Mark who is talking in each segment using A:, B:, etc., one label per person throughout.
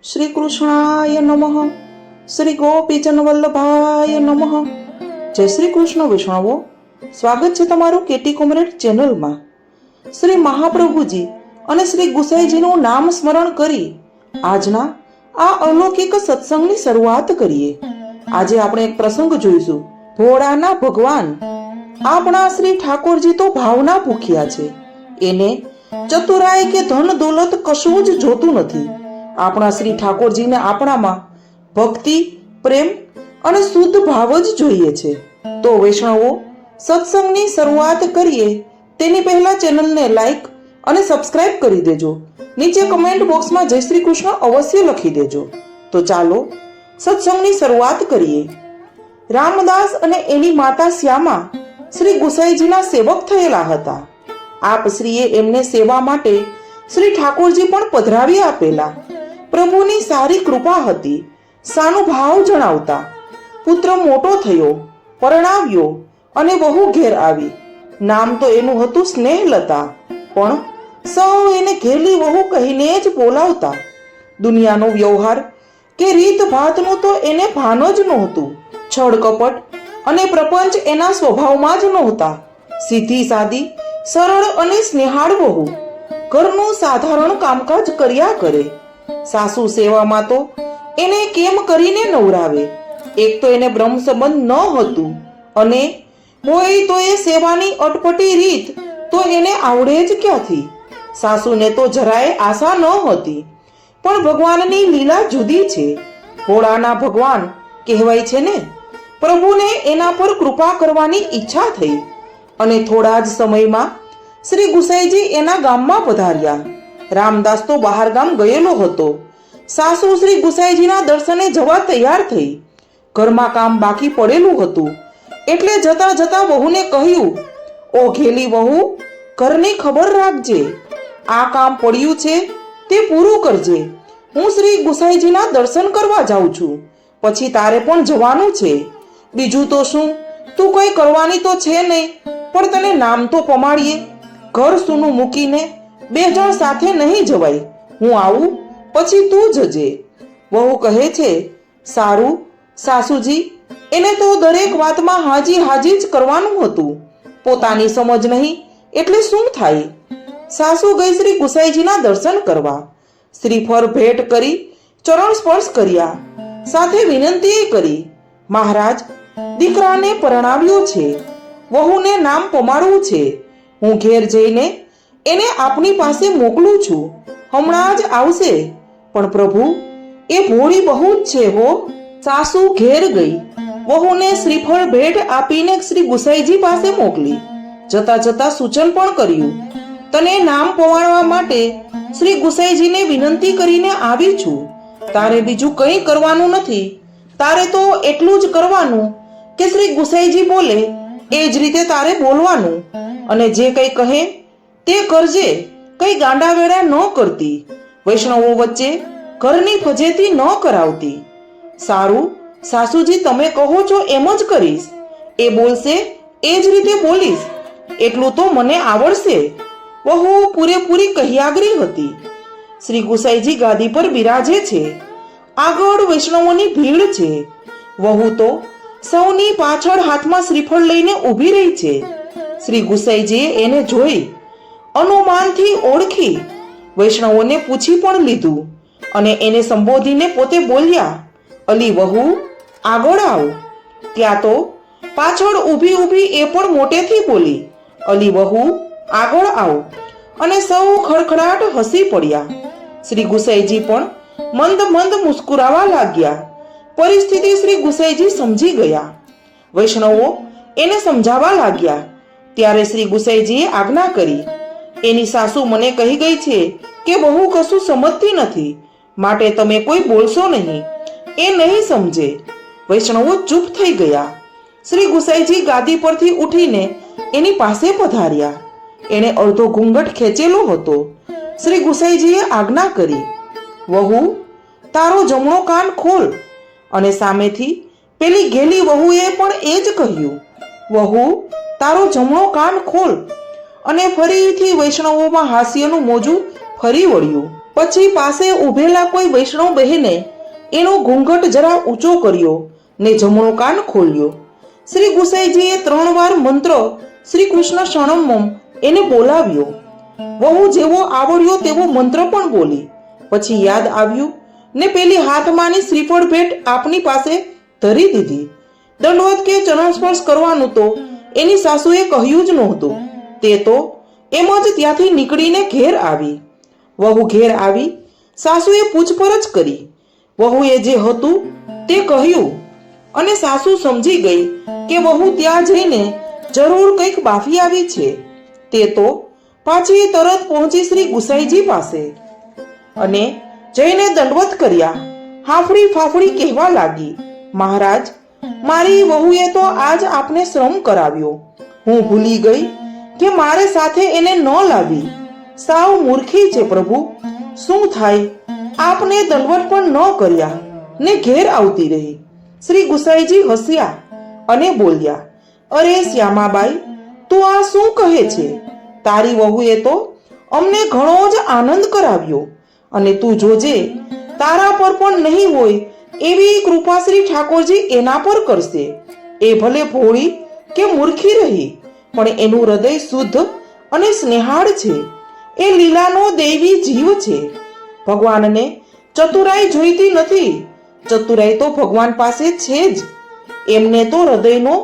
A: શ્રી કૃષ્ણાય નમઃ. શ્રી ગોપીજન વલ્લભાય નમઃ. જય શ્રી કૃષ્ણ વૈષ્ણવો, સ્વાગત છે તમારું કેટી કોમરેડ ચેનલમાં. શ્રી મહાપ્રભુજી અને શ્રી ગુસાઈજીનું નામ સ્મરણ કરી આજના આ અલૌકિક સત્સંગની શરૂઆત કરીએ. આજે આપણે એક પ્રસંગ જોઈશું. ભોળાના ભગવાન આપણા શ્રી ઠાકોરજી તો ભાવના ભૂખ્યા છે. એને ચતુરાઈ કે ધન દોલત કશું જ જોતું નથી. આપણા શ્રી ઠાકોરજીને આપણામાં ભક્તિ, પ્રેમ અને શુદ્ધ ભાવ જ જોઈએ છે. તો વૈષ્ણવો, સત્સંગની શરૂઆત કરીએ તેની પહેલા ચેનલને લાઈક અને સબસ્ક્રાઇબ કરી દેજો. નીચે કમેન્ટ બોક્સમાં જય શ્રી કૃષ્ણ અવશ્ય લખી દેજો. તો ચાલો સત્સંગની શરૂઆત કરીએ. રામદાસ અને એની માતા શ્યામા શ્રી ગુસાઈજીના સેવક થયેલા હતા. આપ શ્રીએ એમને સેવા માટે શ્રી ઠાકોરજી પણ પધરાવી આપેલા. પ્રભુની સારી કૃપા હતી. સાનું ભાવ જણાવતા. પુત્ર મોટો થયો, પરણાવ્યો અને વહુ ઘેર આવી. નામ તો એનું હતું સ્નેહલતા, પણ સૌ એને ઘેરલી વહુ કહીને જ બોલાવતા. દુનિયાનો વ્યવહાર કે રીત ભાતનું તો એને ભાન જ નહોતું. છળ કપટ અને પ્રપંચ એના સ્વભાવમાં જ નહોતા. સીધી સાદી, સરળ અને સ્નેહાળ વહુ ઘરનું સાધારણ કામકાજ કર્યા કરે. સાસુ સેવામાં તો એને કેમ કરીને નવરાવે. એક તો એને બ્રહ્મ સંબંધ ન હતું, અને હોય તો એ સેવાની અટપટી રીત તો એને આવડે જ ક્યાંથી. સાસુને તો જરાય આશા ન હતી. પણ ભગવાનની લીલા જુદી છે. ભોળાના ભગવાન કહેવાય છે ને. પ્રભુને એના પર કૃપા કરવાની ઈચ્છા થઈ અને થોડા જ સમયમાં શ્રી ગુસાઈજી એના ગામમાં પધાર્યા. રામદાસ તો બહાર ગામ ગયેલો હતો. સાસુ શ્રી ગુસાઈજીના દર્શને જવા તૈયાર થઈ. ઘરમાં કામ બાકી પડેલું હતું, એટલે જતા જતા વહુને કહ્યું, ઓ ઘેલી વહુ, ઘરની ખબર રાખજે. આ કામ પડ્યું છે તે પૂરું કરજે. હું શ્રી ગુસાઈજીના દર્શન કરવા જાઉં છું, પછી તારે પણ જવાનું છે. બીજું તો શું, તું કઈ કરવાની તો છે નહીં, પણ તને નામ તો પમાડીએ. ઘર સૂનું મૂકીને બે જણ સાથે નહીં જવાય. હું આવું પછી તું જજે. વહુ કહે છે, સારું સાસુજી, એને તો દરેક વાતમાં હાજી હાજી જ કરવાનું હતું. પોતાની સમજ નહીં એટલે શું થાય. સાસુ ગઈ શ્રી ગુસાઈજીના દર્શન કરવા. શ્રીફળ ભેટ કરી ચરણ સ્પર્શ કર્યા. સાથે વિનંતી કરી, મહારાજ, દીકરાને પરણાવ્યો છે, વહુને નામ પમાડવું છે. હું ઘેર જઈને એને આપની પાસે મોકલું છું. હમણાં જ આવશે. પણ પ્રભુ, એ ભોળી બહુ જ છે હો. સાસુ ઘેર ગઈ. વહુને શ્રીફળ ભેટ આપીને શ્રી ગુસાઈજી પાસે મોકલી. જતા જતા સૂચન પણ કર્યું, તને નામ પવાડવા માટે શ્રી ગુસાઈજીને વિનંતી કરીને આવી છું. તારે બીજું કંઈ કરવાનું નથી. તારે તો એટલું જ કરવાનું કે શ્રી ગુસાઈજી બોલે એ જ રીતે તારે બોલવાનું, અને જે કંઈ કહે તે કરજે. કઈ ગાંડા વેડા ન કરતી. વૈષ્ણવો વચ્ચે ઘરની ફજેતી ન કરાવતી. સારું સાસુજી, તમે કહો છો એમ જ કરીશ. એ બોલશે એ જ રીતે બોલીશ. એટલું તો મને આવડશે. વહુ પૂરેપૂરી કહ્યાગરી હતી. શ્રી ગુસાઈજી ગાદી પર બિરાજે છે. આગળ વૈષ્ણવોની ભીડ છે. વહુ તો સૌની પાછળ હાથમાં શ્રીફળ લઈને ઊભી રહી છે. શ્રી ગુસાઈજીએ એને જોઈ, અનુમાનથી ઓળખી, વૈષ્ણવોને પૂછી પણ લીધું અને એને સંબોધીને પોતે બોલ્યા, અલી વહુ, આગળ આવ. ત્યાં તો પાછળ ઊભી ઊભી એ પણ મોટેથી બોલી, અલી વહુ, આગળ આવ. અને સૌ ખડખડાટ હસી પડ્યા. શ્રી ગુસાઈજી પણ મંદ મંદ મુસ્કુરાવા લાગ્યા. પરિસ્થિતિ શ્રી ગુસાઈજી સમજી ગયા. વૈષ્ણવો એને સમજાવવા લાગ્યા. ત્યારે શ્રી ગુસાઈજીએ આજ્ઞા કરી, એની સાસુ મને કહી ગઈ છે કે બહુ કશું સમજતી નથી, માટે તમે કોઈ બોલશો નહીં. એ નહીં સમજે. વૈષ્ણવો ચૂપ થઈ ગયા. શ્રી ગુસાઈજી ગાદી પરથી ઉઠીને એની પાસે પધાર્યા. એણે અડધો ઘૂંઘટ ખેંચેલો હતો. શ્રી ગુસાઈજીએ આજ્ઞા કરી, વહુ, તારો જમણો કાન ખોલ. અને સામેથી પેલી ઘેલી વહુએ પણ એ જ કહ્યું, વહુ, તારો જમણો કાન ખોલ. અને ફરીથી વૈષ્ણવોમાં હાસ્યનું મોજું ફરી વળ્યું. પછી પાસે ઊભેલા કોઈ વૈષ્ણવ બહેને એનો ઘૂંઘટ જરા ઊંચો કર્યો ને જમણો કાન ખોલ્યો. શ્રી ગુસાઈજીએ 3 વાર મંત્ર શ્રી કૃષ્ણ શરણમ એને બોલાવ્યો. વહુ જેવો આવડ્યો તેવો મંત્ર પણ બોલી. પછી યાદ આવ્યું ને પેલી હાથમાંની શ્રીફળ ભેટ આપની પાસે ધરી દીધી. દંડવત કે ચરણ સ્પર્શ કરવાનું તો એની સાસુએ કહ્યું જ નહોતું. તે તો એમ જ ત્યાંથી નીકળીને ઘેર આવી. વહુ ઘેર આવી સાસુએ પૂછપરછ કરી. વહુએ જે હતું તે કહ્યું અને સાસુ સમજી ગઈ કે વહુ ત્યાં જઈને જરૂર કંઈક બાફી આવી છે. તે તો પાછી તરત પહોંચી શ્રી ગુસાઈજી પાસે અને જઈને દંડવત કર્યા. હાફડી ફાફડી કહેવા લાગી, મહારાજ, મારી વહુએ તો આજ આપને શ્રમ કરાવ્યો. હું ભૂલી ગઈ કે મારે સાથે એને ન લાવી. સાવ મૂર્ખી છે પ્રભુ. શું થાય, આપને દંડવત પણ ન કર્યા ને ઘેર આવતી રહી. શ્રી ગુસાઈજી હસ્યા અને બોલ્યા, અરે શ્યામાબાઈ, તું આ શું કહે છે? તારી વહુએ તો અમને ઘણો જ આનંદ કરાવ્યો અને તું જોજે તારા પર પણ નહીં હોય એવી કૃપા શ્રી ઠાકોરજી એના પર કરશે. એ ભલે ભોળી કે મૂર્ખી રહી પણ એનું હૃદય શુદ્ધ અને સ્નેહાળ છે. એ લીલાનો દૈવી જીવ છે. ભગવાનને ચતુરાઈ જોઈતી નથી. ચતુરાઈ તો ભગવાન પાસે છે જ. એમને તો હૃદયનો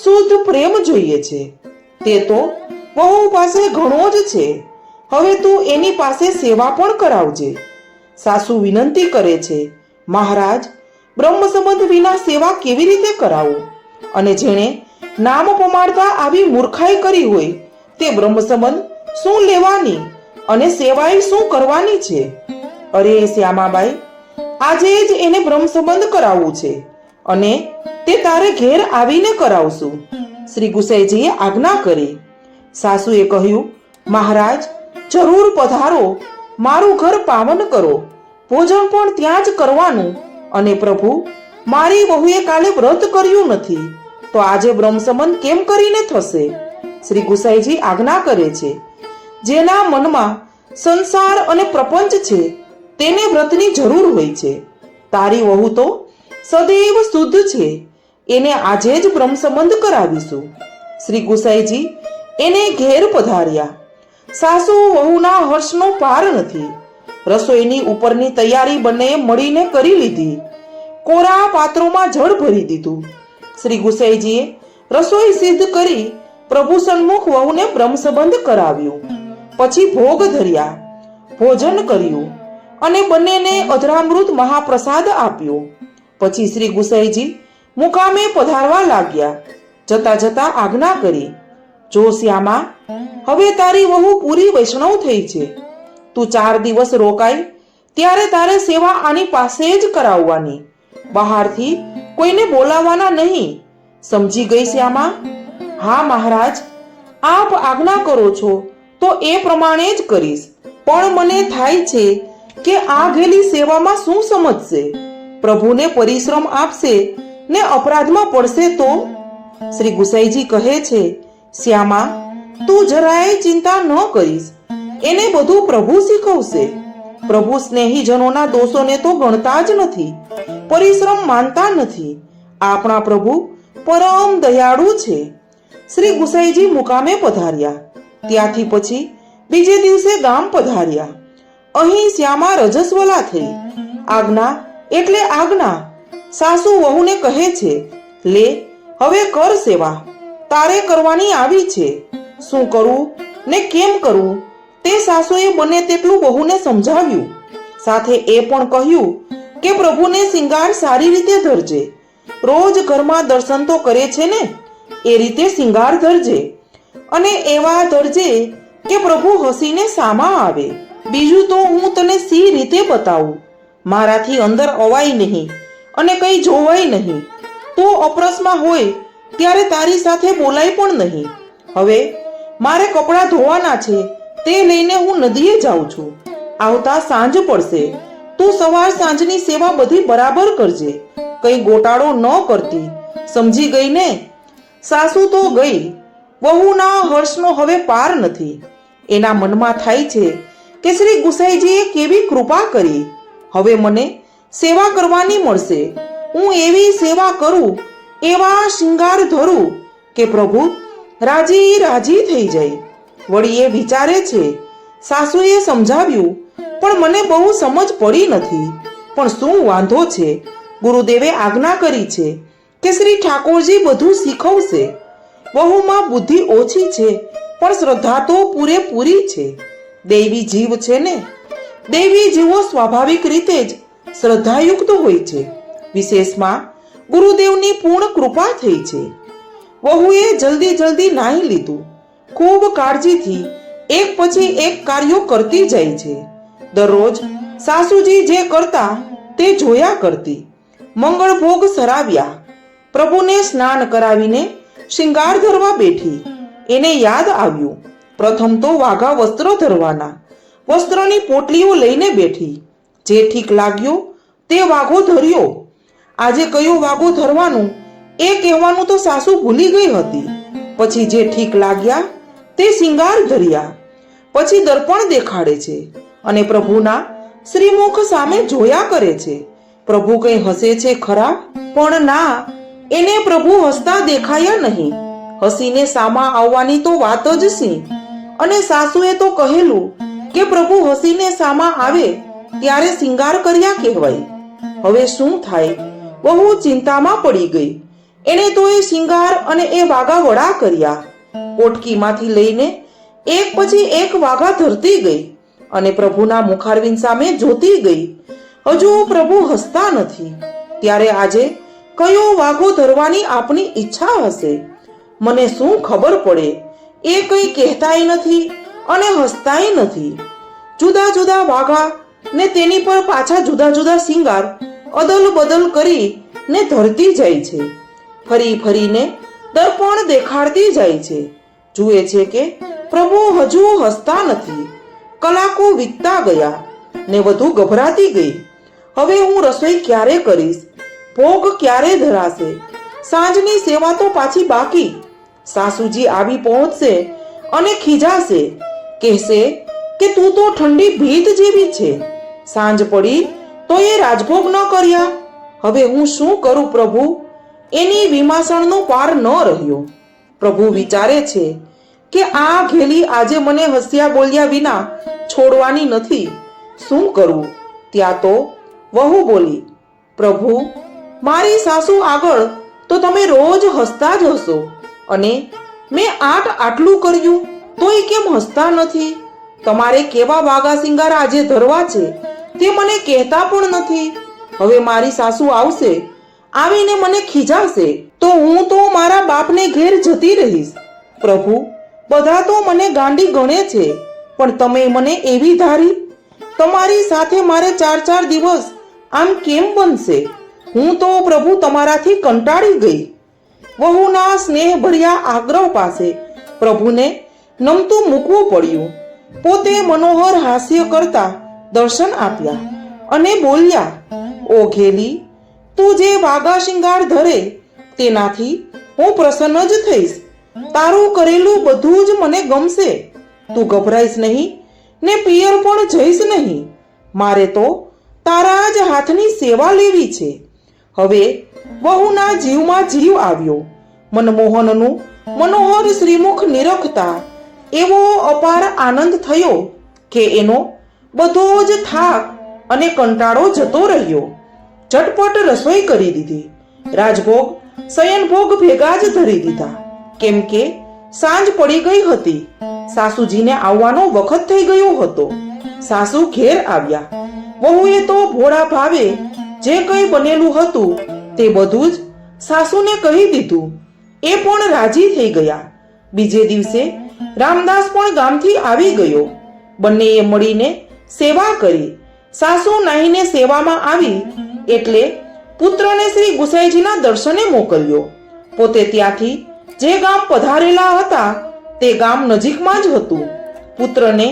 A: શુદ્ધ પ્રેમ જોઈએ છે. તે તો વહુ પાસે ઘણો જ છે. હવે તું એની પાસે સેવા પણ કરાવજે. સાસુ વિનંતી કરે છે, મહારાજ, બ્રહ્મ સંબંધ વિના સેવા કેવી રીતે કરાવું? અને જેણે નામ પમાડતા આવી મૂર્ખાઈ કરી હોય તે બ્રહ્મ સંબંધ શું લેવાની અને સેવાય શું કરવાની છે? અરે શ્યામાબાઈ, આજે જ એને બ્રહ્મ સંબંધ કરાવવું છે અને તે તારે ઘેર આવીને કરાવશું. શ્રી ગુસાઈજીએ આજ્ઞા કરી. સાસુએ કહ્યું, મહારાજ, જરૂર પધારો, મારું ઘર પાવન કરો. ભોજન પણ ત્યાં જ કરવાનું. અને પ્રભુ, મારી વહુએ કાલે વ્રત કર્યું નથી તો આજે બ્રહ્મ સંબંધ કેમ કરીને થશે? શ્રી ગુસાઈજી આજ્ઞા કરે છે, જેના મનમાં સંસાર અને પ્રપંચ છે તેને વ્રતની જરૂર હોય છે. તારી વહુ તો સદૈવ શુદ્ધ છે. એને આજે જ બ્રહ્મ સંબંધ કરાવીશું. શ્રી ગુસાઈજી એને ઘેર પધાર્યા. સાસુ વહુના હર્ષનો પાર નથી. રસોઈની ઉપરની તૈયારી બંનેએ મળીને કરી લીધી. કોરા પાત્રોમાં જળ ભરી દીધું. શ્રી ગુસાઈજીએ રસોઈ સિદ્ધ કરી પ્રભુ સન્મુખ વહુને બ્રહ્મ સંબંધ કરાવ્યું. પછી ભોગ ધર્યા, ભોજન કર્યું અને બંનેને અધરામૃત મહાપ્રસાદ આપ્યો. પછી શ્રી ગુસાઈજી મુકામે પધારવા લાગ્યા. જતા જતા આજ્ઞા કરી, જો શ્યામા, હવે તારી વહુ પૂરી વૈષ્ણવ થઈ છે. તું 4 દિવસ રોકાય ત્યારે તારે સેવા આની પાસે જ કરાવવાની. બહારથી કોઈને બોલાવવાના નહીં. સમજી ગઈ શ્યામા? હા મહારાજ, આપ આજ્ઞા કરો છો તો એ પ્રમાણે જ કરીશ. પણ મને થાય છે કે આ ઘેલી સેવામાં શું સમજશે? પ્રભુને પરિશ્રમ આપશે ને અપરાધમાં પડશે તો? શ્રી ગુસાઈજી કહે છે, શ્યામા, તું જરાય ચિંતા ન કરીશ. એને બધું પ્રભુ શીખવશે. પ્રભુ સ્નેહીજનોના દોષોને તો ગણતા જ નથી, પરિશ્રમ માનતા નથી. આપણા પ્રભુ પરમ દયાળુ છે. શ્રી ગુસાઈજી મુકામે પધાર્યા. ત્યાંથી પછી બીજે દિવસે ગામ પધાર્યા. અહીં શ્યામા રજસ્વલા થઈ. આજ્ઞા એટલે આજ્ઞા. સાસુ વહુને કહે છે, લે હવે કર સેવા, તારે કરવાની આવી છે. શું કરવું ને કેમ કરવું તે સાસુએ બને તેટલું વહુને સમજાવ્યું. સાથે એ પણ કહ્યું કે પ્રભુને શિંગાર સારી રીતે ધરજે. રોજ ઘરમાં દર્શન તો કરે છે ને, એ રીતે શિંગાર ધરજે અને એવા ધરજે કે પ્રભુ હસીને સામા આવે. બીજું તો હું તને સી રીતે બતાવું. મારાથી અંદર અવાય નહીં અને કંઈ જોવાય નહીં. તો અપરસમાં હોય ત્યારે તારી સાથે બોલાય પણ નહીં. હવે મારે કપડાં ધોવાના છે, તે લઈને હું નદીએ જાઉં છું. આવતા સાંજ પડશે. તું સવાર સાંજની સેવા બધી બરાબર કરજે. કંઈ ગોટાળો ન કરતી. સમજી ગઈ ને? સાસુ તો ગઈ. વહુના હર્ષનો હવે પાર નથી. એના મનમાં થાય છે કે શ્રી ગુસાઈજીએ કેવી કૃપા કરી. હવે મને સેવા કરવાની મળશે. હું એવી સેવા કરું, એવા શિંગાર ધરું કે પ્રભુ રાજી રાજી થઈ જાય. વળી એ વિચારે છે, સાસુએ સમજાવ્યું પણ મને બહુ સમજ પડી નથી. પણ શું વાંધો છે, ગુરુદેવે આજ્ઞા કરી છે કે શ્રી ઠાકોરજી બધું શીખવશે. વહુમાં બુદ્ધિ ઓછી છે પણ શ્રદ્ધા તો પૂરેપૂરી છે. દૈવી જીવ છે ને, દૈવી જીવો સ્વાભાવિક રીતે જ શ્રદ્ધાયુક્ત હોય છે. વિશેષમાં ગુરુદેવની પૂર્ણ કૃપા થઈ છે. વહુએ જલ્દી જલ્દી નાહી લીધું. ખૂબ કાળજીથી એક પછી એક કાર્યો કરતી જાય છે. દરરોજ સાસુજી જે કરતા તે જોયા કરતી. મંગળ ભોગ સરાવ્યા. પ્રભુને સ્નાન કરાવીને શિંગાર ધરવા બેઠી. એને યાદ આવ્યું, પ્રથમ તો વાઘા વસ્ત્ર ધરવાના. વસ્ત્રની પોટલીઓ લઈને બેઠી. જે ઠીક લાગ્યો તે વાઘો ધર્યો. આજે કયો વાઘો ધરવાનું એ કહેવાનું તો સાસુ ભૂલી ગઈ હતી. પછી જે ઠીક લાગ્યા તે શિંગાર ધર્યા. પછી દર્પણ દેખાડે છે અને પ્રભુના શ્રીમુખ સામે જોયા કરે છે. પ્રભુ કઈ હસે છે ખરા? પણ ના, એને પ્રભુ હસતા દેખાયા નહીં. હસીને સામા આવવાની તો વાત જ સી. અને સાસુએ તો કહેલું કે પ્રભુ હસીને સામા આવે ત્યારે શિંગાર કર્યા કહેવાય. હવે શું થાય? બહુ ચિંતામાં પડી ગઈ. એને તો એ શિંગાર અને એ વાઘા વડા કર્યા. પોટકીમાંથી લઈને એક પછી એક વાઘા ધરતી ગઈ અને પ્રભુના મુખારવિંદ સામે જોતી ગઈ. હજુ પ્રભુ હસતા નથી. ત્યારે આજે કયો વાઘો ધરવાની આપની ઈચ્છા હશે? મને શું ખબર પડે? એ કંઈ કહેતાય નથી અને હસતાય નથી. જુદા જુદા વાઘા ને તેની પર પાછા જુદા જુદા શિંગાર અદલ બદલ કરી ને ધરતી જાય છે. ફરી ફરીને દર્પણ દેખાડતી જાય છે. જુએ છે કે પ્રભુ હજુ હસતા નથી. કલાકો વીતતા ગયા ને વધુ ગભરાતી ગઈ. હવે હું રસોઈ ક્યારે કરીશ? ભોગ ક્યારે ધરાશે? સાંજની સેવા તો પાછી બાકી. સાસુજી આવી પહોંચશે અને ખીજાશે. કહેશે કે તું તો ઠંડી ભીત જેવી છે. સાંજ પડી તો એ રાજભોગ ન કર્યા. હવે હું શું કરું પ્રભુ? એની વિમાસણનો પાર ન રહ્યો. પ્રભુ વિચારે છે કે આ ઘેલી આજે મને હસ્યા બોલ્યા વિના છોડવાની નથી. શું કરું? ત્યાં તો વહુ બોલી, પ્રભુ મારી સાસુ આગળ તો તમે રોજ હસતા જ હશો અને મેં આટલું કર્યું તોય કેમ હસતા નથી? તમારે કેવા વાઘા શિંગાર આજે ધરવા છે તે મને કહેતા પણ નથી. હવે મારી સાસુ આવશે, આવીને મને ખીજાશે તો હું તો મારા બાપને ઘેર જતી રહીશ. પ્રભુ બધા તો મને ગાંડી ગણે છે, પણ તમે મને એવી ધારી? તમારી સાથે મારે 4 દિવસ આમ કેમ બનશે? હું તો પ્રભુ તમારાથી કંટાળી ગઈ. વહુના સ્નેહ ભર્યા આગ્રહ પાસે પ્રભુને નમતું મૂકવું પડ્યું. પોતે મનોહર હાસ્ય કરતા દર્શન આપ્યા અને બોલ્યા, ઓ ઘેલી, તું જે વાઘા શિંગાર ધરે તેનાથી હું પ્રસન્ન જ થઈશ. તારું કરેલું બધું જ મને ગમશે. તું ગભરાઈશ નહીં ને પિયર પણ જઈશ નહીં. મારે તો તારા જ હાથની સેવા લેવી છે. હવે વહુના જીવમાં જીવ આવ્યો. મનમોહનનું મનોહર શ્રીમુખ નિરખતા એવો અપાર આનંદ થયો કે એનો બધો જ થાક અને કંટાળો જતો રહ્યો. ઝટપટ રસોઈ કરી દીધી. રાજભોગ શયનભોગ ભેગા જ ધરી દીધા. કેમ કે સાંજ પડી ગઈ હતી. સાસુજીને આવવાનો વખત થઈ ગયો હતો. સાસુ ઘેર આવ્યા. વહુએ તો ભોળા ભાવે જે કંઈ બનેલું હતું તે બધું જ સાસુને કહી દીધું. એ પણ રાજી થઈ ગયા. બીજે દિવસે રામદાસ પણ ગામથી આવી ગયો. બંનેએ મળીને સેવા કરી. સાસુ નાહીને સેવામાં આવી એટલે પુત્રને શ્રી ગુસાઈજીના દર્શને મોકલ્યો. પોતે ત્યાંથી જે ગામ પધારેલા હતા તે ગામ નજીકમાં જ હતું. પુત્રને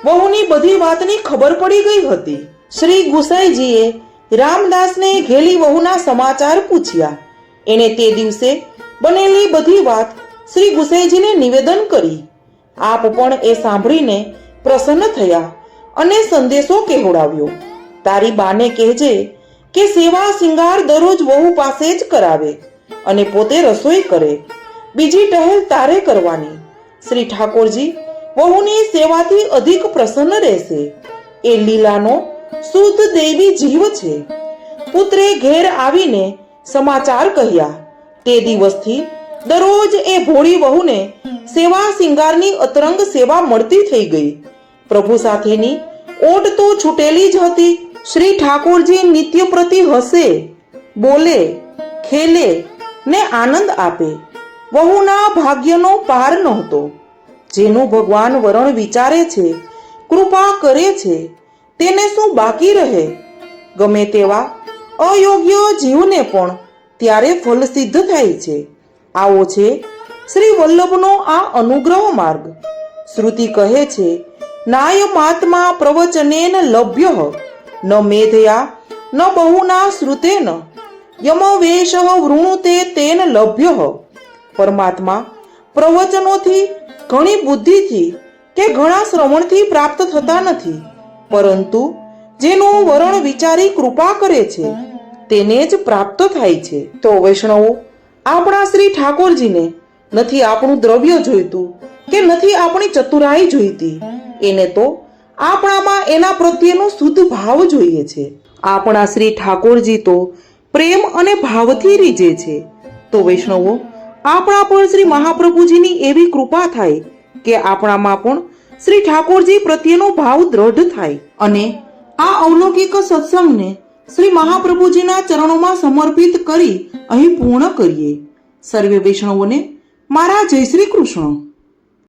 A: વહુની બધી વાતની ખબર પડી ગઈ હતી. શ્રી ગુસાઈજીએ રામદાસને ઘેલી વહુના સમાચાર પૂછ્યા. એણે તે દિવસે બનેલી બધી વાત શ્રી ગુસાઈજીને નિવેદન કરી. આપ પણ એ સાંભળીને પ્રસન્ન થયા અને સંદેશો કહેવડાવ્યો. તારી બાને કહેજે કે સેવા સિંગાર દરરોજ વહુ પાસે જ કરાવે અને પોતે રસોઈ કરે. બીજી ટહેલ તારે કરવાની. શ્રી ઠાકોરજી વહુની સેવાથી અધિક પ્રસન્ન રહેશે. એ લીલાનો શુદ્ધ દૈવી જીવ છે. પુત્રે ઘેર આવીને સમાચાર કહ્યા. તે દિવસથી દરરોજ એ ભોળી વહુને સેવા સિંગારની અતરંગ સેવા મળતી થઈ ગઈ. પ્રભુ સાથેની ઓટ તો છૂટેલી જ હતી. શ્રી ઠાકોરજી નિત્ય પ્રતિ હસે, બોલે, ખેલે ને આનંદ આપે. વહુના ભાગ્યનો પાર નહોતો. જેનું ભગવાન વરણ વિચારે છે, કૃપા કરે છે, તેને શું બાકી રહે? ગમે તેવા અયોગ્ય જીવને પણ ત્યારે ફલ સિદ્ધ થાય છે. આવો છે શ્રી વલ્લભનો આ અનુગ્રહ માર્ગ. શ્રુતિ કહે છે, નાયમાત્મા પ્રવચનેન લભ્ય ન મેધયા ન બહુના શ્રુતેન યમવેશ વૃણુતે તેન લભ્ય. પરમાત્મા પ્રવચનોથી, ઘણી બુદ્ધિથી કે ઘણા શ્રવણથી પ્રાપ્ત થતા નથી, પરંતુ જેનું વરણ વિચારી કૃપા કરે છે તેને જ પ્રાપ્ત થાય છે. તો વૈષ્ણવો, આપણા શ્રી ઠાકોરજીને નથી આપણું દ્રવ્ય જોઈતું કે નથી આપણી ચતુરાઈ જોઈતી, એને તો આપણામાં એના પ્રત્યેનો શુદ્ધ ભાવ જોઈએ છે. આપણા શ્રી ઠાકોરજી તો પ્રેમ અને ભાવથી રીઝે છે. તો વૈષ્ણવો, આપણા પર શ્રી મહાપ્રભુજીની એવી કૃપા થાય કે આપણામાં પણ શ્રી ઠાકોરજી પ્રત્યેનો ભાવ દ્રઢ થાય અને આ અવલૌકિક સત્સંગને શ્રી મહાપ્રભુજીના ચરણોમાં સમર્પિત કરી અહીં પૂર્ણ કરીએ. સર્વે વૈષ્ણવોને મારા જય શ્રી કૃષ્ણ.